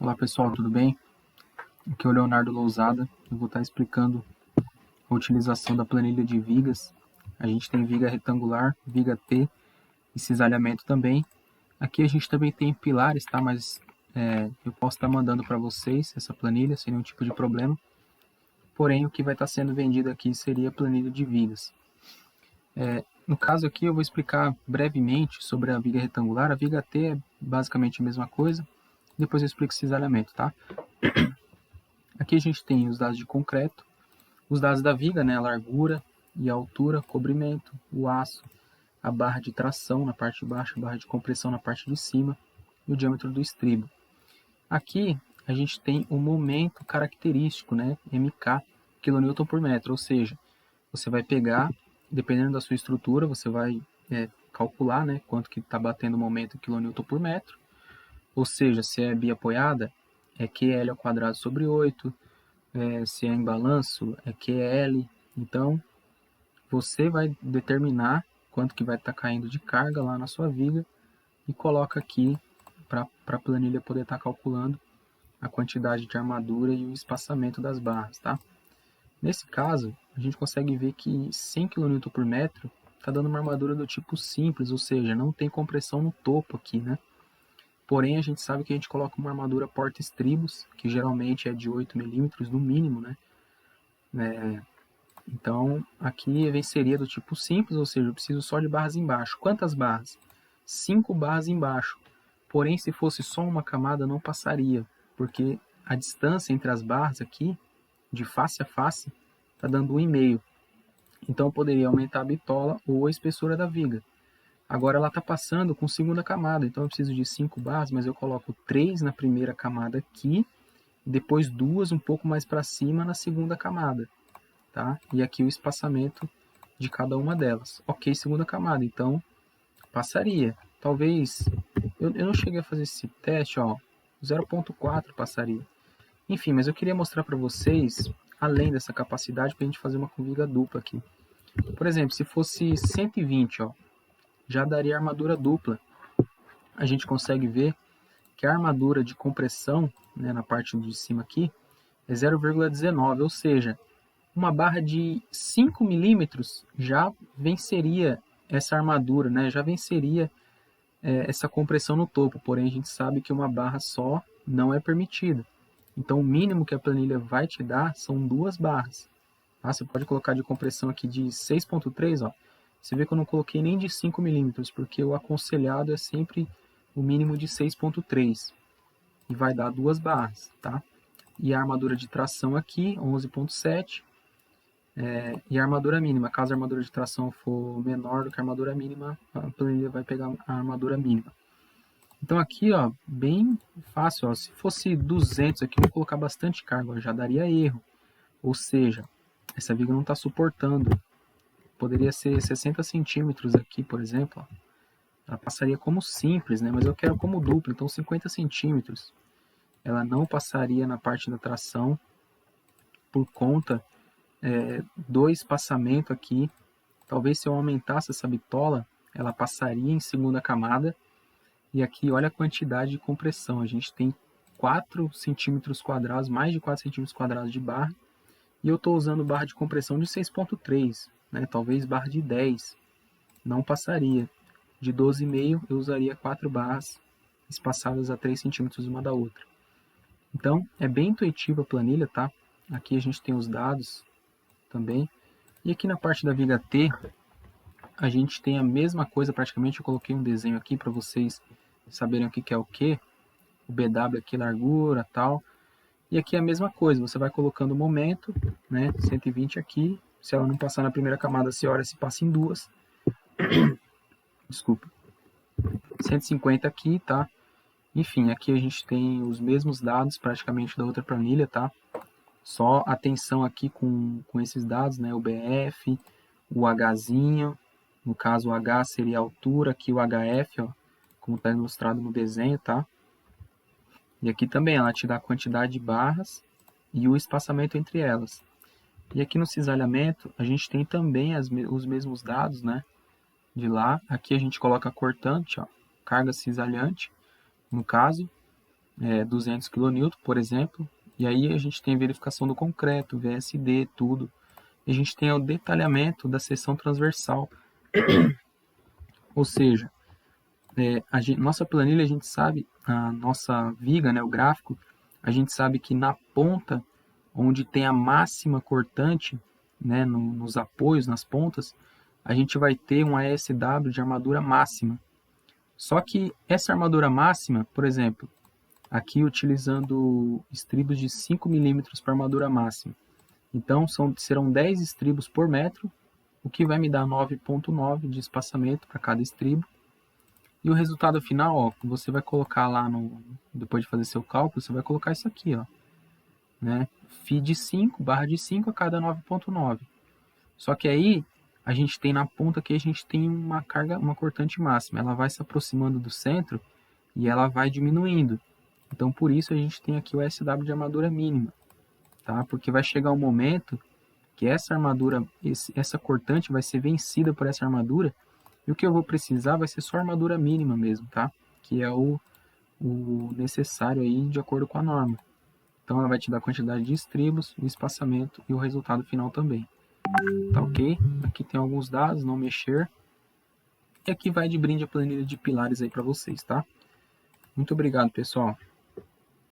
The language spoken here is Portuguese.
Olá pessoal, tudo bem? Aqui é o Leonardo Lousada. Eu vou estar explicando a utilização da planilha de vigas. A gente tem viga retangular, viga T e cisalhamento também. Aqui a gente também tem pilares, tá? Mas eu posso estar mandando para vocês essa planilha sem nenhum tipo de problema. Porém, o que vai estar sendo vendido aqui seria a planilha de vigas. No caso aqui eu vou explicar brevemente sobre a viga retangular. A viga T é basicamente a mesma coisa. Depois eu explico o cisalhamento, tá? Aqui a gente tem os dados de concreto, os dados da viga, né, a largura e a altura, cobrimento, o aço, a barra de tração na parte de baixo, a barra de compressão na parte de cima e o diâmetro do estribo. Aqui a gente tem o momento característico, né, MK, kN por metro, ou seja, você vai pegar, dependendo da sua estrutura, você vai calcular, né, quanto que está batendo o momento em kN por metro, ou seja, se é biapoiada, é QL ao quadrado sobre 8, se é em balanço, é QL. Então, você vai determinar quanto que vai estar caindo de carga lá na sua viga e coloca aqui para a planilha poder estar calculando a quantidade de armadura e o espaçamento das barras, tá? Nesse caso, a gente consegue ver que 100 kN por metro está dando uma armadura do tipo simples, ou seja, não tem compressão no topo aqui, né? Porém, a gente sabe que a gente coloca uma armadura porta-estribos, que geralmente é de 8 milímetros no mínimo, né? Então, aqui venceria do tipo simples, ou seja, eu preciso só de barras embaixo. Quantas barras? 5 barras embaixo. Porém, se fosse só uma camada, não passaria, porque a distância entre as barras aqui, de face a face, está dando 1,5. Então, eu poderia aumentar a bitola ou a espessura da viga. Agora ela está passando com segunda camada, então eu preciso de 5 barras, mas eu coloco 3 na primeira camada aqui, depois 2 um pouco mais para cima na segunda camada, tá? E aqui o espaçamento de cada uma delas. Ok, segunda camada, então passaria. Talvez, eu não cheguei a fazer esse teste, ó, 0,4 passaria. Enfim, mas eu queria mostrar para vocês, além dessa capacidade, para a gente fazer uma com viga dupla aqui. Por exemplo, se fosse 120, ó, já daria armadura dupla. A gente consegue ver que a armadura de compressão, né, na parte de cima aqui, é 0,19, ou seja, uma barra de 5 milímetros já venceria essa armadura, né, já venceria essa compressão no topo, porém a gente sabe que uma barra só não é permitida. Então o mínimo que a planilha vai te dar são 2 barras. Tá? Você pode colocar de compressão aqui de 6,3, ó. Você vê que eu não coloquei nem de 5 milímetros, porque o aconselhado é sempre o mínimo de 6,3. E vai dar 2 barras, tá? E a armadura de tração aqui, 11,7. E a armadura mínima, caso a armadura de tração for menor do que a armadura mínima, a planilha vai pegar a armadura mínima. Então aqui, ó, bem fácil, ó. Se fosse 200 aqui, eu vou colocar bastante carga, ó, já daria erro. Ou seja, essa viga não está suportando. Poderia ser 60 centímetros aqui, por exemplo. Ó. Ela passaria como simples, né? Mas eu quero como duplo, então 50 centímetros. Ela não passaria na parte da tração por conta do espaçamento aqui. Talvez se eu aumentasse essa bitola, ela passaria em segunda camada. E aqui, olha a quantidade de compressão. A gente tem 4 centímetros quadrados, mais de 4 centímetros quadrados de barra. E eu estou usando barra de compressão de 6,3, né? Talvez barra de 10. Não passaria. De 12,5 eu usaria 4 barras espaçadas a 3 centímetros uma da outra. Então, é bem intuitiva a planilha, tá? Aqui a gente tem os dados também. E aqui na parte da viga T, a gente tem a mesma coisa praticamente. Eu coloquei um desenho aqui para vocês saberem o que é o que. O BW aqui, largura, tal. E aqui é a mesma coisa, você vai colocando o momento, né? 120 aqui. Se ela não passar na primeira camada, você olha se passa em duas. Desculpa. 150 aqui, tá? Enfim, aqui a gente tem os mesmos dados praticamente da outra planilha, tá? Só atenção aqui com esses dados, né? O BF, o Hzinho, no caso o H seria a altura, aqui o HF, ó, como está ilustrado no desenho, tá? E aqui também ela te dá a quantidade de barras e o espaçamento entre elas. E aqui no cisalhamento a gente tem também os mesmos dados, né? De lá, aqui a gente coloca cortante, ó, carga cisalhante, no caso, 200 kN, por exemplo, e aí a gente tem verificação do concreto, VSD, tudo. E a gente tem o detalhamento da seção transversal, ou seja, nossa planilha, a gente sabe, a nossa viga, né, o gráfico, a gente sabe que na ponta, onde tem a máxima cortante, né, nos apoios, nas pontas, a gente vai ter um ASW de armadura máxima. Só que essa armadura máxima, por exemplo, aqui utilizando estribos de 5 milímetros para armadura máxima. Então serão 10 estribos por metro, o que vai me dar 9,9 de espaçamento para cada estribo. E o resultado final, ó, você vai colocar lá depois de fazer seu cálculo, você vai colocar isso aqui, ó, né? Φ de 5, barra de 5 a cada 9,9. Só que aí a gente tem na ponta aqui, a gente tem uma carga, uma cortante máxima. Ela vai se aproximando do centro e ela vai diminuindo. Então por isso a gente tem aqui o SW de armadura mínima, tá? Porque vai chegar um momento que essa armadura, essa cortante vai ser vencida por essa armadura, e o que eu vou precisar vai ser só a armadura mínima mesmo, tá? Que é o necessário aí de acordo com a norma. Então ela vai te dar a quantidade de estribos, o espaçamento e o resultado final também. Tá ok? Aqui tem alguns dados, não mexer. E aqui vai de brinde a planilha de pilares aí para vocês, tá? Muito obrigado, pessoal.